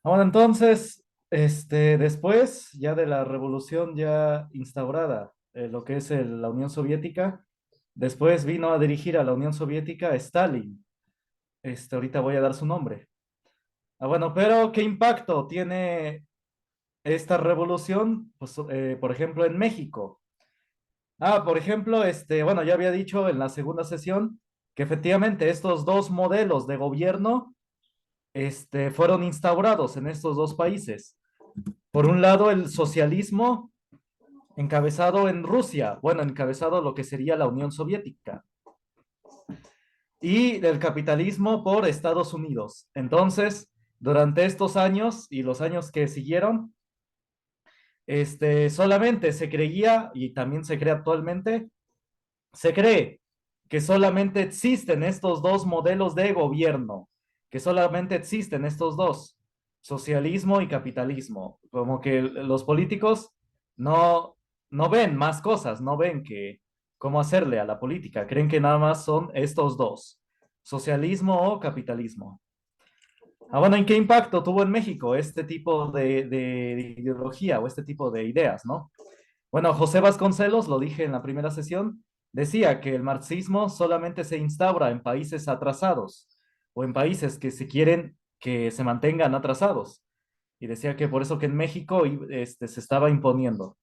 Bueno, entonces, después ya de la revolución ya instaurada, lo que es la Unión Soviética, después vino a dirigir a la Unión Soviética Stalin. Ahorita voy a dar su nombre. Bueno, pero ¿qué impacto tiene esta revolución? Pues, por ejemplo, en México. Por ejemplo, bueno, ya había dicho en la segunda sesión que efectivamente estos dos modelos de gobierno, fueron instaurados en estos dos países. Por un lado, el socialismo encabezado en Rusia, bueno, encabezado lo que sería la Unión Soviética, y el capitalismo por Estados Unidos. Entonces, durante estos años y los años que siguieron, solamente se creía, y también se cree actualmente, se cree que solamente existen estos dos modelos de gobierno, que solamente existen estos dos, socialismo y capitalismo. Como que los políticos no, no ven más cosas, no ven que cómo hacerle a la política, creen que nada más son estos dos, socialismo o capitalismo. Bueno, ¿en qué impacto tuvo en México este tipo de ideología o este tipo de ideas, no? Bueno, José Vasconcelos, lo dije en la primera sesión, decía que el marxismo solamente se instaura en países atrasados o en países que se quieren que se mantengan atrasados. Y decía que por eso que en México se estaba imponiendo.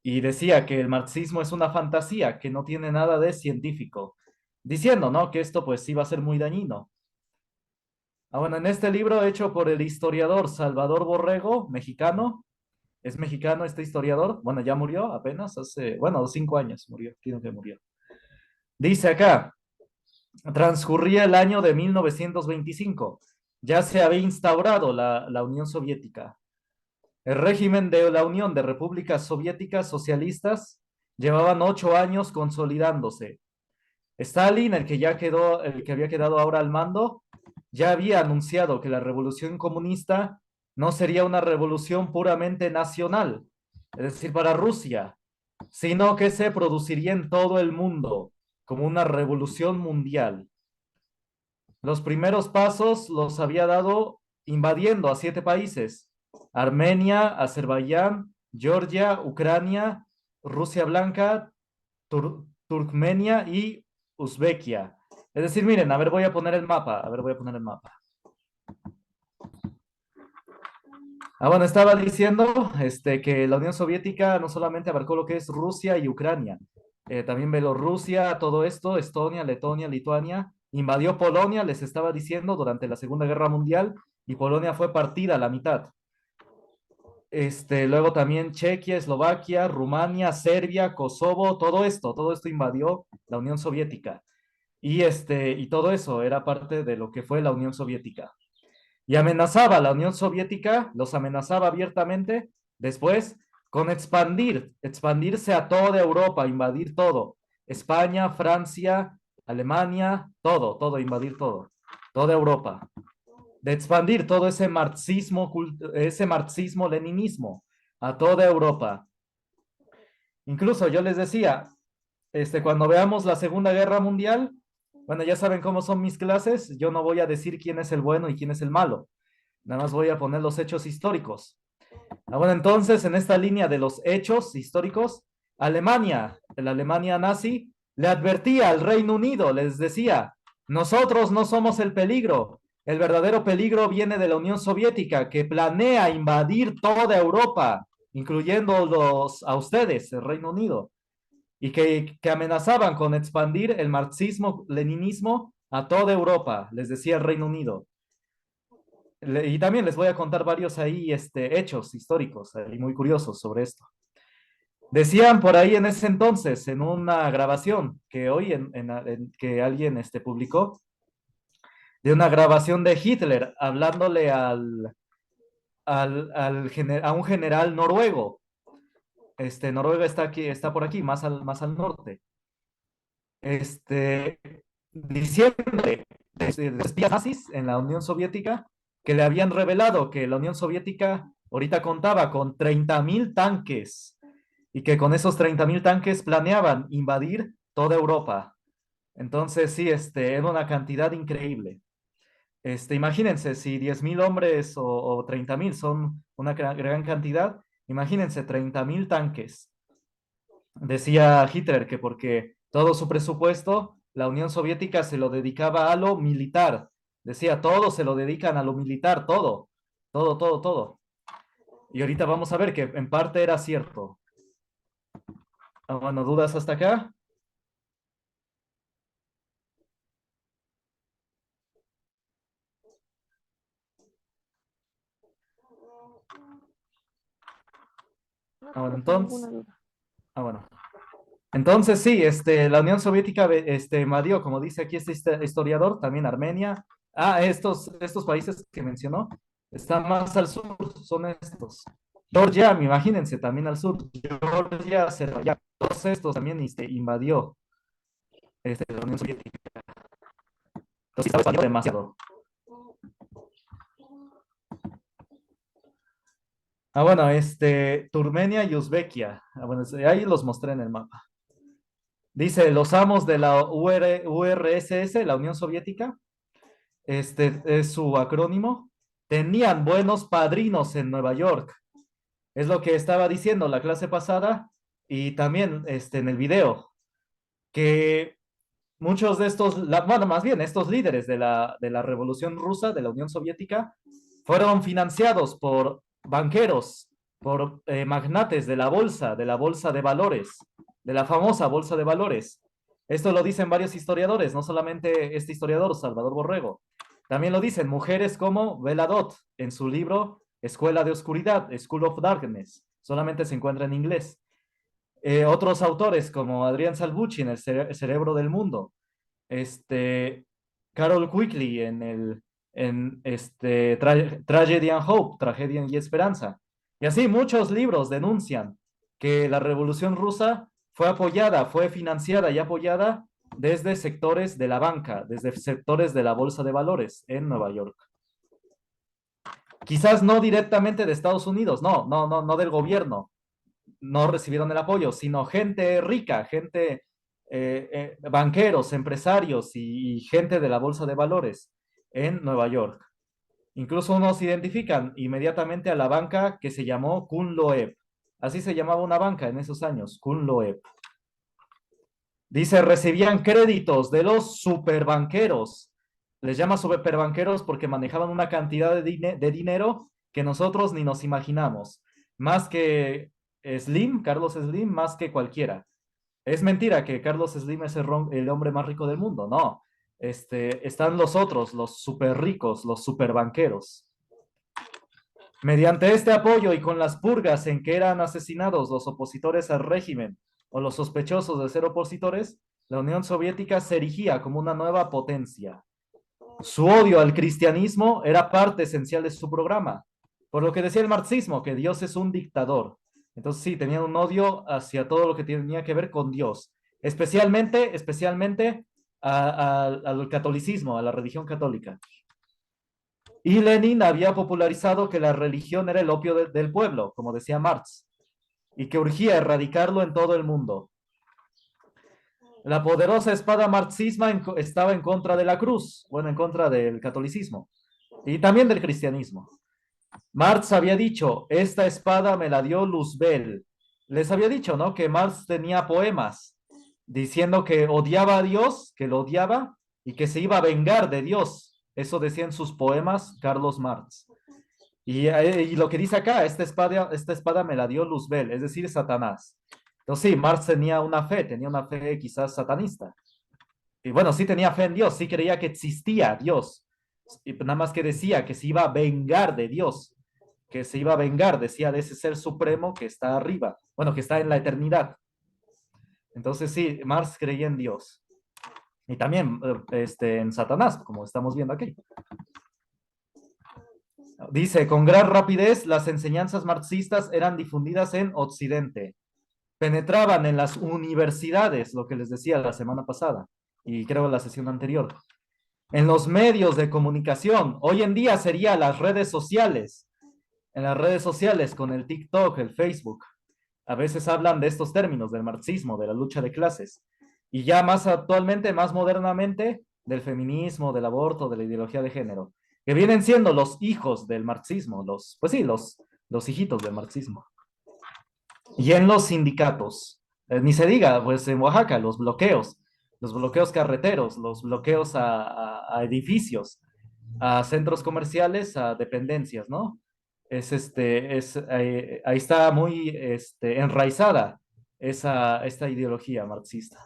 Y decía que el marxismo es una fantasía, que no tiene nada de científico, diciendo, ¿no? Que esto pues sí va a ser muy dañino. Bueno, en este libro hecho por el historiador Salvador Borrego, mexicano, es mexicano este historiador. Bueno, ya murió apenas hace, bueno, 5 años murió, creo que murió. Dice acá, transcurría el año de 1925. Ya se había instaurado la Unión Soviética. El régimen de la Unión de Repúblicas Soviéticas Socialistas llevaban 8 años consolidándose. Stalin, el que había quedado ahora al mando, ya había anunciado que la revolución comunista no sería una revolución puramente nacional, es decir, para Rusia, sino que se produciría en todo el mundo como una revolución mundial. Los primeros pasos los había dado invadiendo a 7 países: Armenia, Azerbaiyán, Georgia, Ucrania, Rusia Blanca, Turkmenia y Uzbekia. Es decir, miren, a ver, voy a poner el mapa. A ver, voy a poner el mapa. Bueno, estaba diciendo que la Unión Soviética no solamente abarcó lo que es Rusia y Ucrania, también Bielorrusia, todo esto, Estonia, Letonia, Lituania, invadió Polonia, les estaba diciendo, durante la Segunda Guerra Mundial, y Polonia fue partida a la mitad. Luego también Chequia, Eslovaquia, Rumania, Serbia, Kosovo, todo esto invadió la Unión Soviética. Y todo eso era parte de lo que fue la Unión Soviética. Y amenazaba a la Unión Soviética, los amenazaba abiertamente después con expandirse a toda Europa, invadir todo. España, Francia, Alemania, todo, invadir todo, toda Europa. De expandir todo ese marxismo-leninismo a toda Europa. Incluso yo les decía, cuando veamos la Segunda Guerra Mundial, bueno, ya saben cómo son mis clases, yo no voy a decir quién es el bueno y quién es el malo, nada más voy a poner los hechos históricos. Bueno, entonces, en esta línea de los hechos históricos, la Alemania nazi, le advertía al Reino Unido, les decía, nosotros no somos el peligro, el verdadero peligro viene de la Unión Soviética, que planea invadir toda Europa, incluyéndolos a ustedes, el Reino Unido, y que amenazaban con expandir el marxismo-leninismo a toda Europa, les decía el Reino Unido. Y también les voy a contar varios ahí, hechos históricos y muy curiosos sobre esto. Decían por ahí en ese entonces, en una grabación que hoy que alguien publicó, de una grabación de Hitler hablándole a un general noruego. Noruega está aquí, está por aquí, más al norte. Este, Diciéndole de espías nazis en la Unión Soviética que le habían revelado que la Unión Soviética ahorita contaba con 30.000 tanques y que con esos 30.000 tanques planeaban invadir toda Europa. Entonces, sí, era una cantidad increíble. Imagínense, si 10.000 hombres o 30.000 son una gran cantidad, imagínense 30.000 tanques. Decía Hitler que porque todo su presupuesto, la Unión Soviética se lo dedicaba a lo militar. Decía, todo se lo dedican a lo militar, todo, todo, todo, todo. Y ahorita vamos a ver que en parte era cierto. Ah, bueno, ¿dudas hasta acá? No, Ah, bueno, profe, ninguna entonces, duda. ah, bueno. Entonces sí, la Unión Soviética invadió, como dice aquí este historiador, también Armenia. Ah, estos países que mencionó están más al sur, son estos. Georgia, imagínense, también al sur. Georgia, Azerbaiyán, todos estos también invadió la Unión Soviética. Entonces estaba expandiendo demasiado. Ah, bueno, Turmenia y Uzbekia. Ah, bueno, ahí los mostré en el mapa. Dice, los amos de la URSS, la Unión Soviética, este es su acrónimo, tenían buenos padrinos en Nueva York. Es lo que estaba diciendo la clase pasada y también en el video, que muchos de estos, bueno, más bien estos líderes de la Revolución Rusa, de la Unión Soviética, fueron financiados por banqueros, por magnates de la bolsa de valores, de la famosa bolsa de valores. Esto lo dicen varios historiadores, no solamente este historiador, Salvador Borrego. También lo dicen mujeres como Bella Dot en su libro Escuela de Oscuridad, School of Darkness. Solamente se encuentra en inglés. Otros autores como Adrián Salvucci en El Cerebro del Mundo, Carol Quigley en Tragedy and Hope, Tragedia y Esperanza. Y así muchos libros denuncian que la Revolución Rusa fue apoyada, fue financiada y apoyada desde sectores de la banca, desde sectores de la bolsa de valores en Nueva York. Quizás no directamente de Estados Unidos, no, no, no, no del gobierno, no recibieron el apoyo, sino gente rica, gente, banqueros, empresarios y gente de la bolsa de valores en Nueva York. Incluso unos identifican inmediatamente a la banca que se llamó Kun Loeb. Así se llamaba una banca en esos años, Kun Loeb. Dice, recibían créditos de los superbanqueros. Les llama superbanqueros porque manejaban una cantidad de dinero que nosotros ni nos imaginamos. Más que Slim, Carlos Slim, más que cualquiera. Es mentira que Carlos Slim es el hombre más rico del mundo, no. Están los otros, los super ricos, los superbanqueros. Mediante este apoyo y con las purgas en que eran asesinados los opositores al régimen o los sospechosos de ser opositores, la Unión Soviética se erigía como una nueva potencia. Su odio al cristianismo era parte esencial de su programa, por lo que decía el marxismo, que Dios es un dictador. Entonces sí, tenían un odio hacia todo lo que tenía que ver con Dios, especialmente al catolicismo, a la religión católica. Y Lenin había popularizado que la religión era el opio del pueblo, como decía Marx, y que urgía erradicarlo en todo el mundo. La poderosa espada marxisma estaba en contra de la cruz, bueno, en contra del catolicismo y también del cristianismo. Marx había dicho, esta espada me la dio Luzbel. Les había dicho, ¿no? Que Marx tenía poemas diciendo que odiaba a Dios, que lo odiaba y que se iba a vengar de Dios. Eso decía en sus poemas Carlos Marx. Y lo que dice acá, esta espada me la dio Luzbel, es decir, Satanás. Entonces sí, Marx tenía una fe quizás satanista. Y bueno, sí tenía fe en Dios, sí creía que existía Dios. Y nada más que decía que se iba a vengar de Dios, que se iba a vengar, decía, de ese ser supremo que está arriba, bueno, que está en la eternidad. Entonces sí, Marx creía en Dios. Y también en Satanás, como estamos viendo aquí. Dice, con gran rapidez las enseñanzas marxistas eran difundidas en Occidente. Penetraban en las universidades, lo que les decía la semana pasada, y creo la sesión anterior. En los medios de comunicación, hoy en día sería las redes sociales, en las redes sociales con el TikTok, el Facebook. A veces hablan de estos términos, del marxismo, de la lucha de clases. Y ya más actualmente, más modernamente, del feminismo, del aborto, de la ideología de género. que vienen siendo los hijos del marxismo, pues sí, los hijitos del marxismo. Y en los sindicatos, ni se diga, pues en Oaxaca, los bloqueos carreteros, los bloqueos a edificios, a centros comerciales, a dependencias, ¿no? Ahí está muy enraizada esta ideología marxista.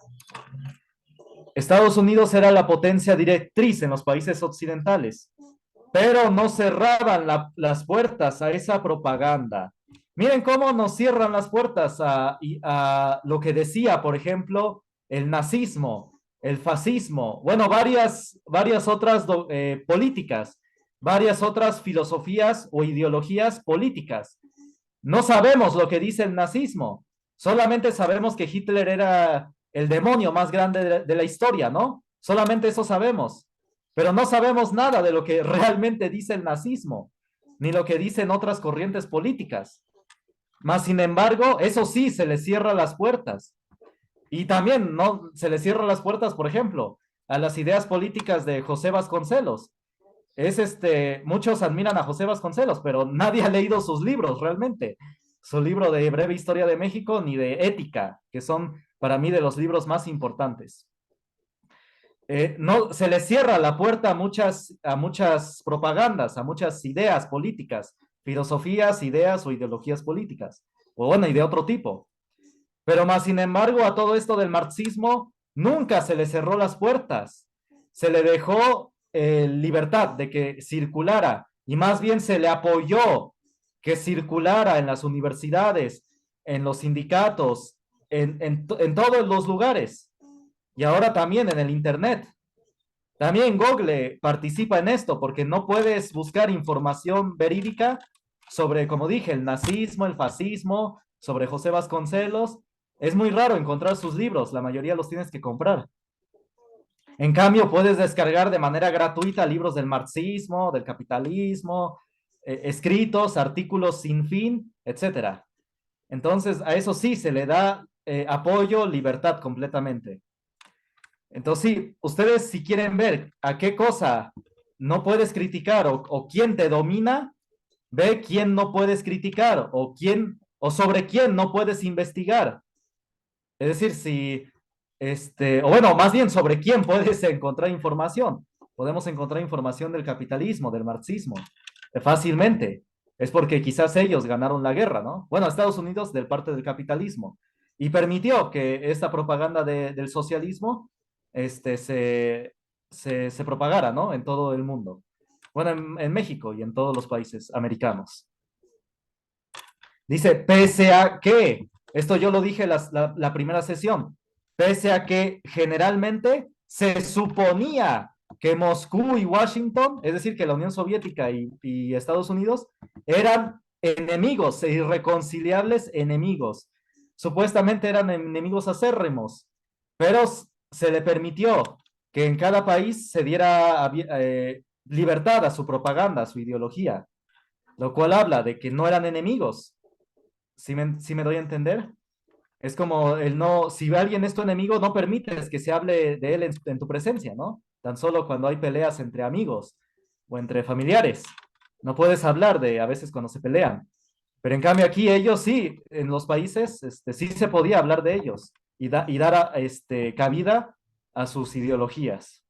Estados Unidos era la potencia directriz en los países occidentales, pero no cerraban las puertas a esa propaganda. Miren cómo nos cierran las puertas a lo que decía, por ejemplo, el nazismo, el fascismo, bueno, varias otras políticas, varias otras filosofías o ideologías políticas. No sabemos lo que dice el nazismo, solamente sabemos que Hitler era el demonio más grande de la historia, ¿no? Solamente eso sabemos, pero no sabemos nada de lo que realmente dice el nazismo, ni lo que dicen otras corrientes políticas. Más sin embargo, eso sí, se le cierra las puertas. Y también no se le cierra las puertas, por ejemplo, a las ideas políticas de José Vasconcelos. Muchos admiran a José Vasconcelos, pero nadie ha leído sus libros realmente. Su libro de Breve Historia de México ni de Ética, que son para mí de los libros más importantes. No se le cierra la puerta a muchas propagandas, a muchas ideas políticas, filosofías, ideas o ideologías políticas, o bueno, y de otro tipo. Pero más sin embargo, a todo esto del marxismo, nunca se le cerró las puertas. Se le dejó libertad de que circulara y más bien se le apoyó que circulara en las universidades, en los sindicatos, en todos los lugares y ahora también en el Internet. También Google participa en esto porque no puedes buscar información verídica sobre, como dije, el nazismo, el fascismo, sobre José Vasconcelos. Es muy raro encontrar sus libros, la mayoría los tienes que comprar. En cambio, puedes descargar de manera gratuita libros del marxismo, del capitalismo, escritos, artículos sin fin, etcétera. Entonces, a eso sí se le da apoyo, libertad completamente. Entonces, sí, ustedes si quieren ver a qué cosa no puedes criticar o quién te domina, ve quién no puedes criticar o sobre quién no puedes investigar. Es decir, o bueno, más bien sobre quién puedes encontrar información. Podemos encontrar información del capitalismo, del marxismo, fácilmente. Es porque quizás ellos ganaron la guerra, ¿no? Bueno, Estados Unidos del parte del capitalismo y permitió que esta propaganda del socialismo se propagara, ¿no? En todo el mundo. Bueno, en México y en todos los países americanos. Dice, pese a que, esto yo lo dije la primera sesión, pese a que generalmente se suponía que Moscú y Washington, es decir, que la Unión Soviética y Estados Unidos, eran enemigos, irreconciliables enemigos. Supuestamente eran enemigos acérrimos, pero se le permitió que en cada país se diera libertad a su propaganda, a su ideología, lo cual habla de que no eran enemigos. ¿Sí me doy a entender? Es como el no, si alguien es tu enemigo, no permites que se hable de él en tu presencia, ¿no? Tan solo cuando hay peleas entre amigos o entre familiares. No puedes hablar de a veces cuando se pelean. Pero en cambio aquí ellos sí, en los países, sí se podía hablar de ellos y dar cabida a sus ideologías.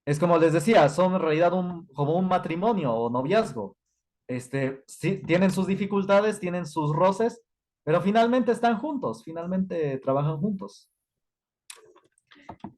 Es como les decía, son en realidad como un matrimonio o noviazgo. Sí, tienen sus dificultades, tienen sus roces, pero finalmente están juntos, finalmente trabajan juntos.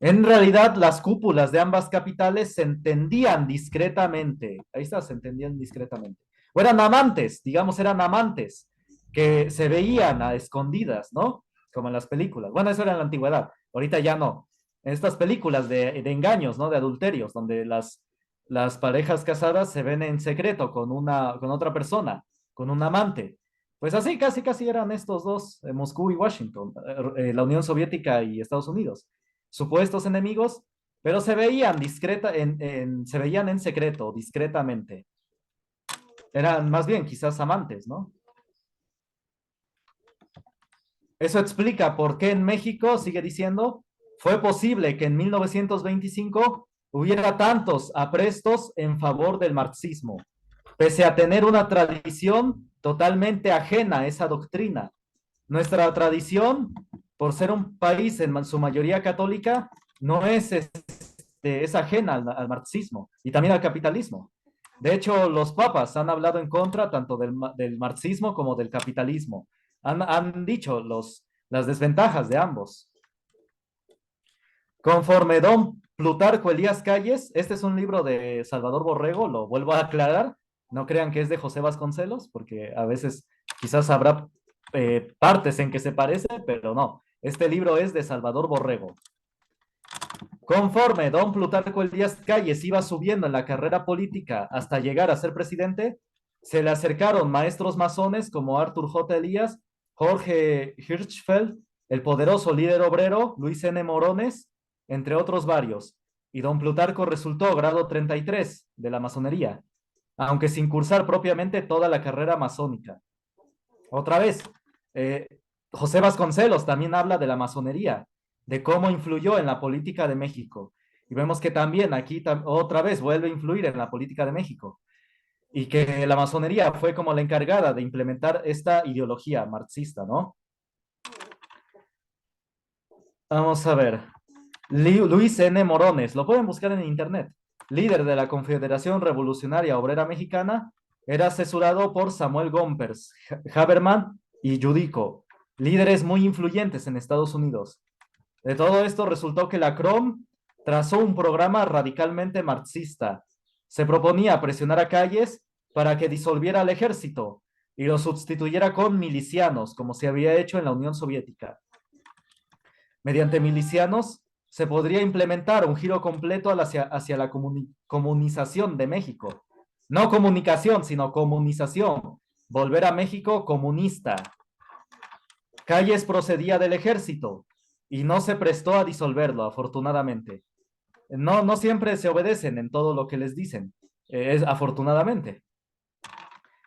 En realidad, las cúpulas de ambas capitales se entendían discretamente. Ahí está, se entendían discretamente. O eran amantes, digamos, eran amantes que se veían a escondidas, ¿no? Como en las películas. Bueno, eso era en la antigüedad. Ahorita ya no. En estas películas de engaños, ¿no? De adulterios, donde las parejas casadas se ven en secreto con otra persona, con un amante. Pues así, casi, casi eran estos dos, Moscú y Washington, la Unión Soviética y Estados Unidos supuestos enemigos, pero se veían en secreto, discretamente. Eran más bien quizás amantes, ¿no? Eso explica por qué en México, sigue diciendo, fue posible que en 1925 hubiera tantos aprestos en favor del marxismo, pese a tener una tradición totalmente ajena a esa doctrina. Nuestra tradición, por ser un país en su mayoría católica, no es, es ajena al marxismo y también al capitalismo. De hecho, los papas han hablado en contra tanto del marxismo como del capitalismo. Han dicho las desventajas de ambos. Conforme don Plutarco Elías Calles, este es un libro de Salvador Borrego, lo vuelvo a aclarar, no crean que es de José Vasconcelos, porque a veces quizás habrá partes en que se parece, pero no, este libro es de Salvador Borrego. Conforme don Plutarco Elías Calles iba subiendo en la carrera política hasta llegar a ser presidente, se le acercaron maestros masones como Arthur J. Elías, Jorge Hirschfeld, el poderoso líder obrero Luis N. Morones, entre otros varios, y don Plutarco resultó grado 33 de la masonería, aunque sin cursar propiamente toda la carrera masónica. Otra vez, eh, José Vasconcelos también habla de la masonería, de cómo influyó en la política de México. Y vemos que también aquí otra vez vuelve a influir en la política de México. Y que la masonería fue como la encargada de implementar esta ideología marxista, ¿no? Vamos a ver. Luis N. Morones, lo pueden buscar en internet. Líder de la Confederación Revolucionaria Obrera Mexicana, era asesorado por Samuel Gompers, Haberman y Judico, líderes muy influyentes en Estados Unidos. De todo esto resultó que la CROM trazó un programa radicalmente marxista. Se proponía presionar a Calles para que disolviera el ejército y lo sustituyera con milicianos, como se había hecho en la Unión Soviética. Mediante milicianos se podría implementar un giro completo hacia la comunización de México. No comunicación, sino comunización. Volver a México comunista. Calles procedía del ejército y no se prestó a disolverlo, afortunadamente. No siempre se obedecen en todo lo que les dicen, es afortunadamente.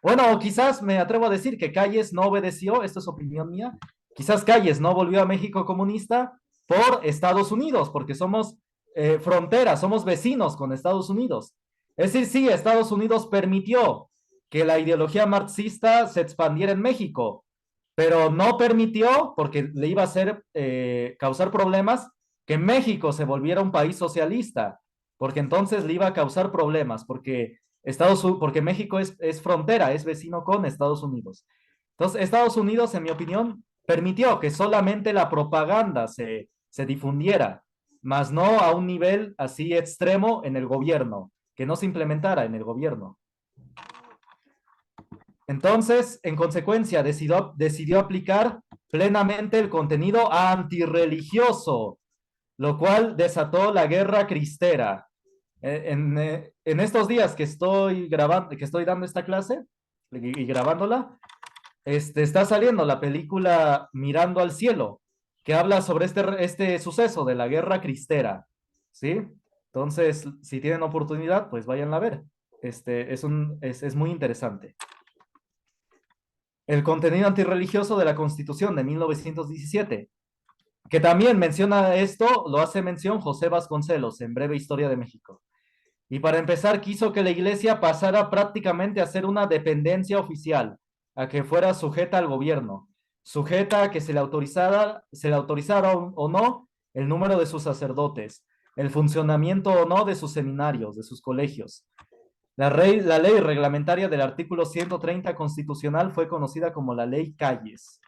Bueno, quizás me atrevo a decir que Calles no obedeció, esto es opinión mía, quizás Calles no volvió a México comunista por Estados Unidos, porque somos frontera, somos vecinos con Estados Unidos. Es decir, sí, Estados Unidos permitió que la ideología marxista se expandiera en México, pero no permitió, porque le iba a hacer causar problemas, que México se volviera un país socialista, porque entonces le iba a causar problemas, porque México es frontera, es vecino con Estados Unidos. Entonces, Estados Unidos, en mi opinión, permitió que solamente la propaganda se difundiera, más no a un nivel así extremo en el gobierno, que no se implementara en el gobierno. Entonces, en consecuencia, decidió aplicar plenamente el contenido antirreligioso, lo cual desató la guerra cristera. En estos días que estoy grabando, que estoy dando esta clase y grabándola, está saliendo la película Mirando al Cielo, que habla sobre este suceso de la guerra cristera, ¿sí? Entonces, si tienen oportunidad, pues váyanla a ver. Es muy interesante. El contenido antirreligioso de la Constitución de 1917, que también menciona esto, lo hace mención José Vasconcelos en Breve Historia de México. Y para empezar, quiso que la iglesia pasara prácticamente a ser una dependencia oficial, a que fuera sujeta al gobierno, sujeta a que se le autorizara o no el número de sus sacerdotes, el funcionamiento o no de sus seminarios, de sus colegios. La ley reglamentaria del artículo 130 constitucional fue conocida como la Ley Calles.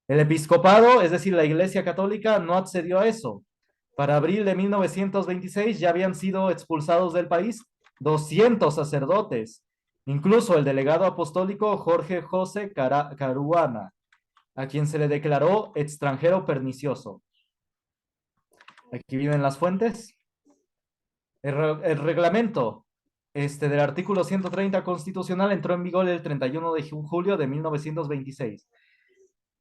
El episcopado, es decir, la Iglesia Católica, no accedió a eso. Para abril de 1926 ya habían sido expulsados del país 200 sacerdotes, incluso el delegado apostólico Jorge José Caruana, a quien se le declaró extranjero pernicioso. Aquí vienen las fuentes. El reglamento del artículo 130 constitucional entró en vigor el 31 de julio de 1926.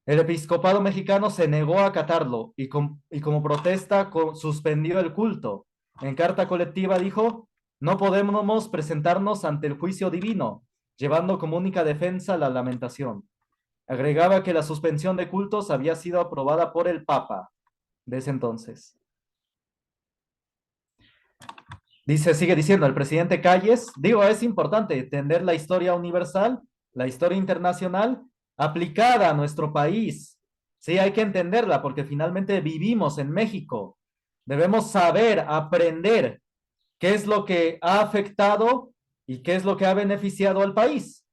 El episcopado mexicano se negó a acatarlo y como protesta suspendió el culto. En carta colectiva dijo, no podemos presentarnos ante el juicio divino, llevando como única defensa la lamentación. Agregaba que la suspensión de cultos había sido aprobada por el Papa de ese entonces. Dice, sigue diciendo el presidente Calles, digo, es importante entender la historia universal, la historia internacional aplicada a nuestro país. Sí, hay que entenderla porque finalmente vivimos en México. Debemos saber, aprender qué es lo que ha afectado y qué es lo que ha beneficiado al país,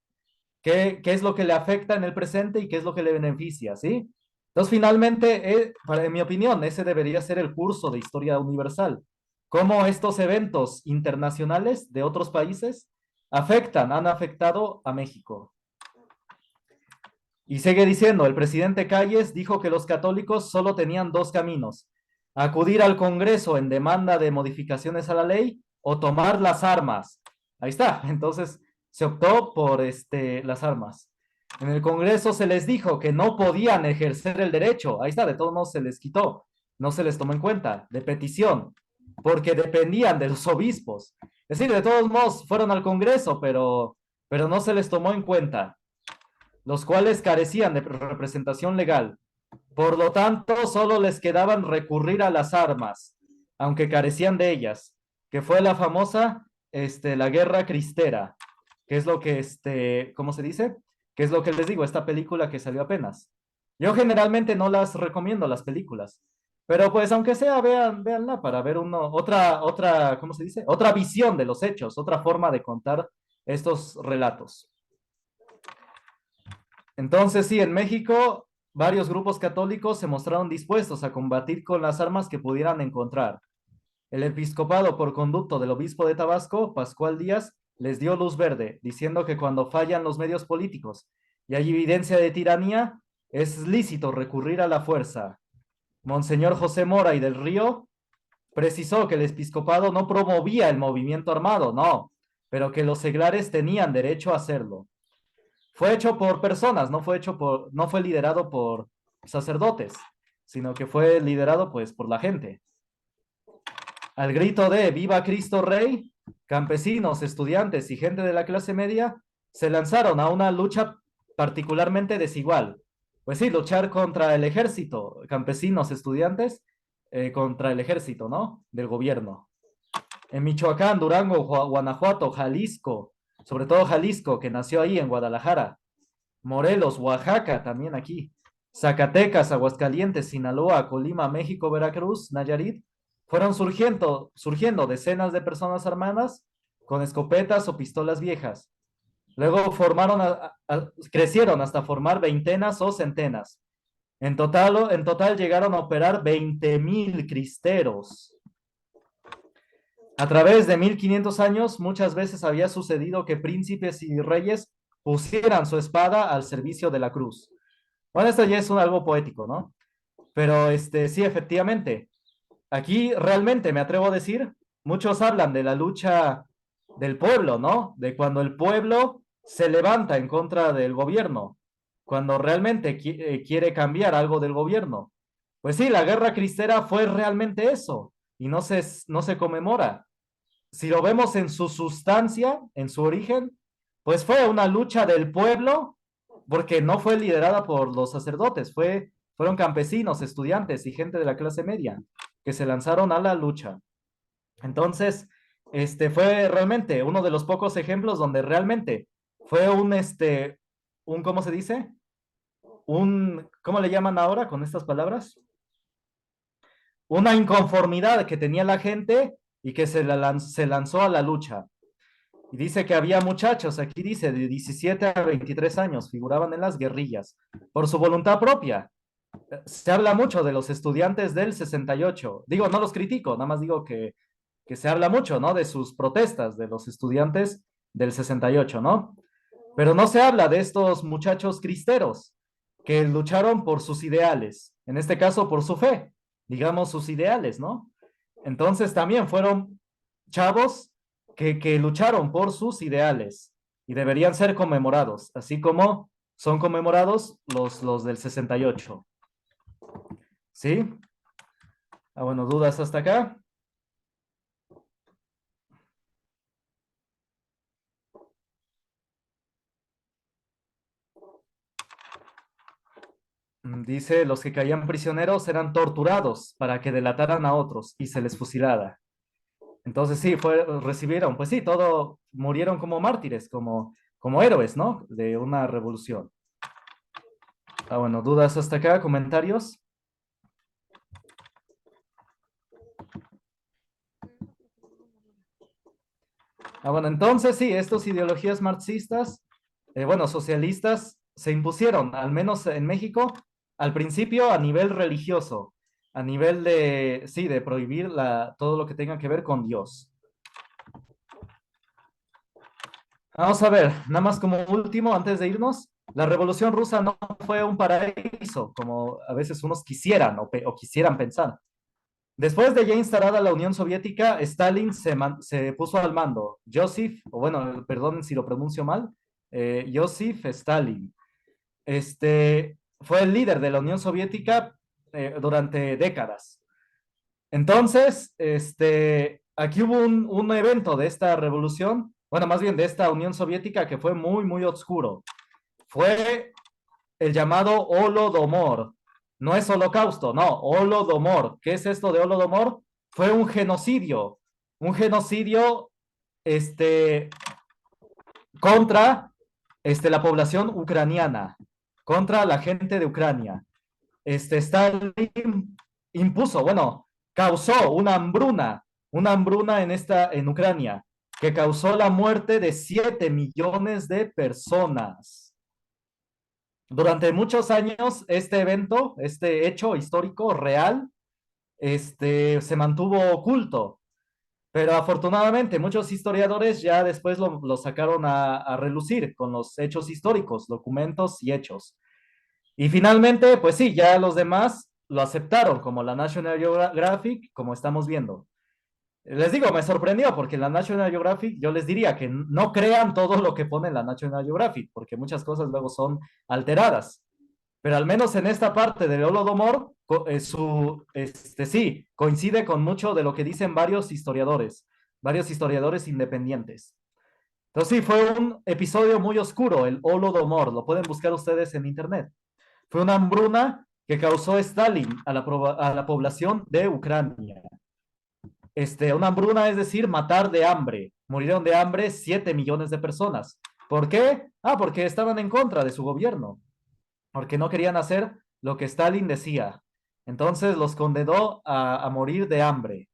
qué es lo que le afecta en el presente y qué es lo que le beneficia, ¿sí? Entonces, finalmente, en mi opinión, ese debería ser el curso de historia universal. Cómo estos eventos internacionales de otros países han afectado a México. Y sigue diciendo, el presidente Calles dijo que los católicos solo tenían dos caminos, acudir al Congreso en demanda de modificaciones a la ley o tomar las armas. Ahí está, entonces se optó por las armas. En el Congreso se les dijo que no podían ejercer el derecho, ahí está, de todos modos se les quitó, no se les tomó en cuenta, de petición, porque dependían de los obispos. Es decir, de todos modos fueron al Congreso, pero no se les tomó en cuenta, los cuales carecían de representación legal. Por lo tanto, solo les quedaban recurrir a las armas, aunque carecían de ellas, que fue la famosa, la guerra cristera, que es lo que, ¿cómo se dice? Que es lo que les digo, esta película que salió apenas. Yo generalmente no las recomiendo las películas, pero pues aunque sea, véanla para ver ¿cómo se dice? Otra visión de los hechos, otra forma de contar estos relatos. Entonces, sí, en México, varios grupos católicos se mostraron dispuestos a combatir con las armas que pudieran encontrar. El episcopado, por conducto del obispo de Tabasco, Pascual Díaz, les dio luz verde, diciendo que cuando fallan los medios políticos y hay evidencia de tiranía, es lícito recurrir a la fuerza. Monseñor José Mora y del Río precisó que el episcopado no promovía el movimiento armado, no, pero que los seglares tenían derecho a hacerlo. Fue hecho por personas, no fue liderado por sacerdotes, sino que fue liderado pues por la gente. Al grito de Viva Cristo Rey, campesinos, estudiantes y gente de la clase media se lanzaron a una lucha particularmente desigual. Pues sí, luchar contra el ejército, campesinos, estudiantes, contra el ejército, ¿no? Del gobierno. En Michoacán, Durango, Guanajuato, Jalisco, sobre todo Jalisco, que nació ahí en Guadalajara, Morelos, Oaxaca, también aquí, Zacatecas, Aguascalientes, Sinaloa, Colima, México, Veracruz, Nayarit, fueron surgiendo decenas de personas armadas con escopetas o pistolas viejas. Luego crecieron hasta formar veintenas o centenas. En total llegaron a operar 20,000 cristeros. A través de 1500 años, muchas veces había sucedido que príncipes y reyes pusieran su espada al servicio de la cruz. Bueno, esto ya es algo poético, ¿no? Pero sí, efectivamente, aquí realmente me atrevo a decir, muchos hablan de la lucha del pueblo, ¿no? De cuando el pueblo se levanta en contra del gobierno, cuando realmente quiere cambiar algo del gobierno. Pues sí, la guerra cristera fue realmente eso y no se conmemora. Si lo vemos en su sustancia, en su origen, pues fue una lucha del pueblo, porque no fue liderada por los sacerdotes, fueron campesinos, estudiantes y gente de la clase media que se lanzaron a la lucha. Entonces, fue realmente uno de los pocos ejemplos donde realmente fue ¿cómo se dice? ¿Cómo le llaman ahora con estas palabras? Una inconformidad que tenía la gente y que se lanzó a la lucha. Y dice que había muchachos, aquí dice, de 17 a 23 años, figuraban en las guerrillas, por su voluntad propia. Se habla mucho de los estudiantes del 68. Digo, no los critico, nada más digo que se habla mucho, ¿no? De sus protestas, de los estudiantes del 68, ¿no? Pero no se habla de estos muchachos cristeros que lucharon por sus ideales, en este caso por su fe, digamos sus ideales, ¿no? Entonces también fueron chavos que lucharon por sus ideales y deberían ser conmemorados, así como son conmemorados los del 68. ¿Sí? Ah, bueno, ¿dudas hasta acá? Dice, los que caían prisioneros eran torturados para que delataran a otros y se les fusilara. Entonces sí, recibieron, pues sí, todo, murieron como mártires, como héroes, ¿no? De una revolución. Ah, bueno, ¿dudas hasta acá? ¿Comentarios? Ah, bueno, entonces sí, estas ideologías marxistas, bueno, socialistas, se impusieron, al menos en México, al principio a nivel religioso, a nivel de, sí, de prohibir todo lo que tenga que ver con Dios. Vamos a ver, nada más como último, antes de irnos, la Revolución Rusa no fue un paraíso, como a veces unos quisieran o quisieran pensar. Después de ya instalada la Unión Soviética, Stalin se puso al mando. Joseph, o bueno, perdón si lo pronuncio mal, Joseph Stalin. Fue el líder de la Unión Soviética durante décadas. Entonces, aquí hubo un evento de esta revolución, bueno, más bien de esta Unión Soviética que fue muy, muy oscuro. Fue el llamado Holodomor. No es holocausto, no, Holodomor. ¿Qué es esto de Holodomor? Fue un genocidio, este, contra, la población ucraniana, contra la gente de Ucrania. Stalin impuso, bueno, causó una hambruna en Ucrania, que causó la muerte de 7 millones de personas. Durante muchos años, este evento, este hecho histórico real, se mantuvo oculto, pero afortunadamente muchos historiadores ya después lo sacaron a relucir con los hechos históricos, documentos y hechos. Y finalmente, pues sí, ya los demás lo aceptaron, como la National Geographic, como estamos viendo. Les digo, me sorprendió porque la National Geographic, yo les diría que no crean todo lo que pone la National Geographic, porque muchas cosas luego son alteradas. Pero al menos en esta parte del Holodomor, sí, coincide con mucho de lo que dicen varios historiadores independientes. Entonces sí, fue un episodio muy oscuro, el Holodomor, lo pueden buscar ustedes en internet. Fue una hambruna que causó Stalin a la población de Ucrania. Una hambruna es decir, matar de hambre. Murieron de hambre 7 millones de personas. ¿Por qué? Ah, porque estaban en contra de su gobierno, porque no querían hacer lo que Stalin decía. Entonces los condenó a morir de hambre.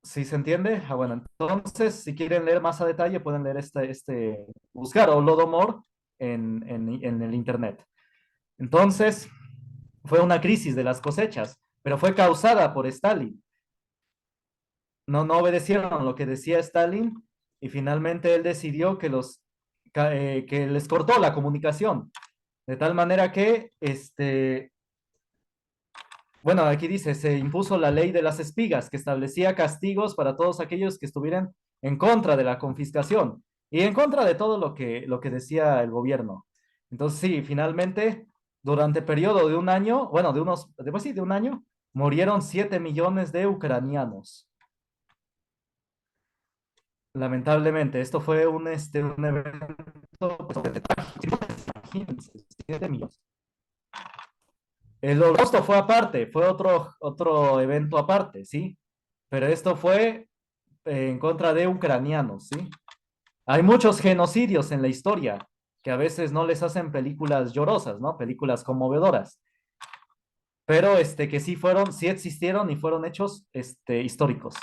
¿Sí se entiende? Ah, bueno, entonces, si quieren leer más a detalle, pueden leer buscar Holodomor en el internet. Entonces, fue una crisis de las cosechas, pero fue causada por Stalin. No obedecieron lo que decía Stalin y finalmente él decidió que les cortó la comunicación, de tal manera que, bueno, aquí dice, se impuso la ley de las espigas, que establecía castigos para todos aquellos que estuvieran en contra de la confiscación y en contra de todo lo que decía el gobierno. Entonces, sí, finalmente, durante el periodo de un año, bueno, pues sí, de un año, murieron 7 millones de ucranianos. Lamentablemente, esto fue un evento, pues, imagínense, 7 millones. El holocausto fue aparte, fue otro evento aparte, ¿sí? Pero esto fue en contra de ucranianos, ¿sí? Hay muchos genocidios en la historia que a veces no les hacen películas llorosas, ¿no? Películas conmovedoras, pero que sí existieron y fueron hechos históricos.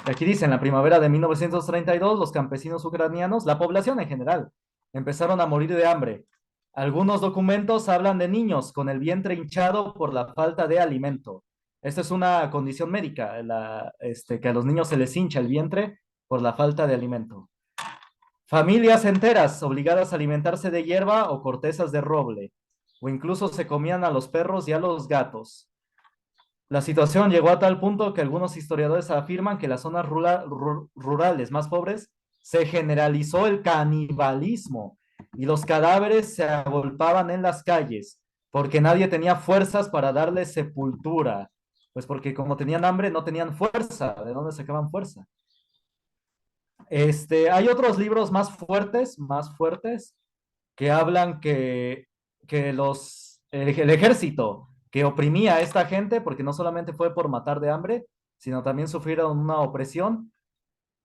Aquí dice, en la primavera de 1932, los campesinos ucranianos, la población en general, empezaron a morir de hambre. Algunos documentos hablan de niños con el vientre hinchado por la falta de alimento. Esta es una condición médica, que a los niños se les hincha el vientre por la falta de alimento. Familias enteras obligadas a alimentarse de hierba o cortezas de roble, o incluso se comían a los perros y a los gatos. La situación llegó a tal punto que algunos historiadores afirman que en las zonas rurales más pobres se generalizó el canibalismo y los cadáveres se agolpaban en las calles porque nadie tenía fuerzas para darle sepultura. Pues porque como tenían hambre no tenían fuerza. ¿De dónde sacaban fuerza? Hay otros libros más fuertes, que hablan que el ejército que oprimía a esta gente, porque no solamente fue por matar de hambre, sino también sufrieron una opresión.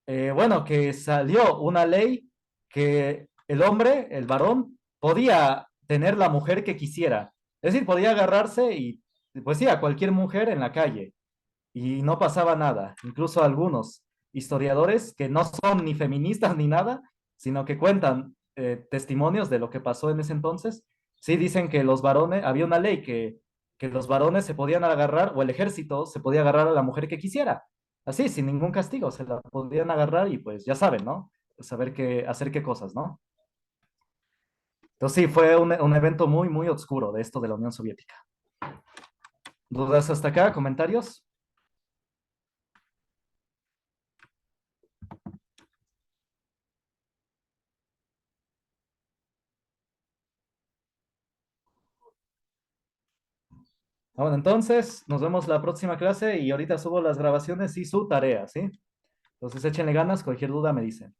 Bueno, que salió una ley que el hombre, el varón, podía tener la mujer que quisiera. Es decir, podía agarrarse y, pues sí, a cualquier mujer en la calle y no pasaba nada. Incluso algunos historiadores que no son ni feministas ni nada, sino que cuentan testimonios de lo que pasó en ese entonces, sí dicen que los varones, había una ley que los varones se podían agarrar, o el ejército se podía agarrar a la mujer que quisiera, así, sin ningún castigo, se la podían agarrar y pues ya saben, ¿no? Saber qué, hacer qué cosas, ¿no? Entonces sí, fue un evento muy, muy oscuro de esto de la Unión Soviética. ¿Dudas hasta acá? ¿Comentarios? Bueno, entonces nos vemos la próxima clase y ahorita subo las grabaciones y su tarea, ¿sí? Entonces échenle ganas, cualquier duda me dicen.